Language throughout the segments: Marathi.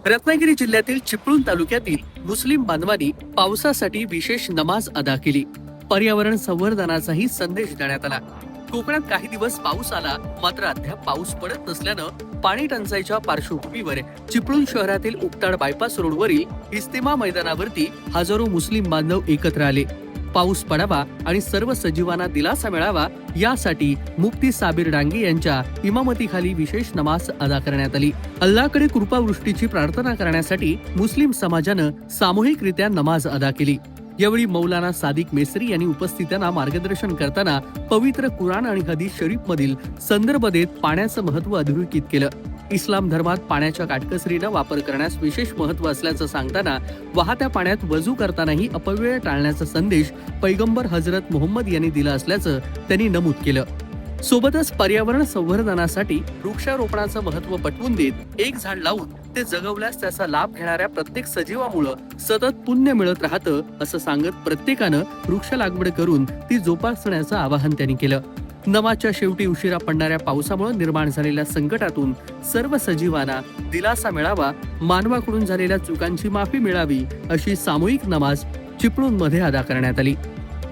रत्नागिरी जिल्ह्यातील चिपळूण तालुक्यातील मुस्लिम बांधवांनी पावसासाठी विशेष नमाज अदा केली. पर्यावरण संवर्धनाचाही संदेश देण्यात आला. कोकणात काही दिवस पाऊस आला, मात्र अद्याप पाऊस पडत नसल्यानं पाणी टंचाईच्या पार्श्वभूमीवर चिपळूण शहरातील उक्ताड बायपास रोडवरील इस्तेमा मैदानावरती हजारो मुस्लिम बांधव एकत्र आले. पाऊस पडावा आणि सर्व सजीवांना दिलासा मिळावा यासाठी मुफ्ती साबिर डांगे यांच्या इमामतीखाली विशेष नमाज अदा करण्यात आली. अल्लाहकडे कृपावृष्टीची प्रार्थना करण्यासाठी मुस्लिम समाजानं सामूहिकरित्या नमाज अदा केली. यावेळी मौलाना सादिक मेसरी यांनी उपस्थितांना मार्गदर्शन करताना पवित्र कुराण आणि हदीस शरीफ मधील संदर्भ देत पाण्याचं महत्व अधोरेखित केलं. इस्लाम धर्मात पाण्याच्या काटकसरीनं वापर करण्यास विशेष महत्व असल्याचं सांगताना वाहत्या पाण्यात वजू करतानाही अपव्यय टाळण्याचा संदेश पैगंबर हजरत मोहम्मद यांनी दिला असल्याचं त्यांनी नमूद केलं. सोबतच पर्यावरण संवर्धनासाठी वृक्षारोपणाचं महत्व पटवून देत एक झाड लावून ते जगवल्यास त्याचा लाभ घेणाऱ्या प्रत्येक सजीवामुळं सतत पुण्य मिळत राहतं असं सांगत प्रत्येकानं वृक्ष लागवड करून ती जोपासण्याचं आवाहन त्यांनी केलं. नमाजच्या शेवटी उशिरा पडणाऱ्या पावसामुळे निर्माण झालेल्या संकटातून सर्व सजीवांना दिलासा मिळावा, मानवाकडून झालेल्या चुकांची माफी मिळावी अशी सामूहिक नमाज चिपळूणमध्ये अदा करण्यात आली.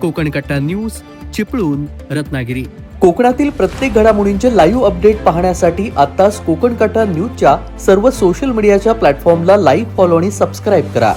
कोकण कट्टा न्यूज, चिपळूण, रत्नागिरी. कोकणातील प्रत्येक घडामोडींचे लाईव्ह अपडेट पाहण्यासाठी आताच कोकण कट्टा न्यूजच्या सर्व सोशल मीडियाच्या प्लॅटफॉर्मला लाईक, फॉलो आणि सबस्क्राईब करा.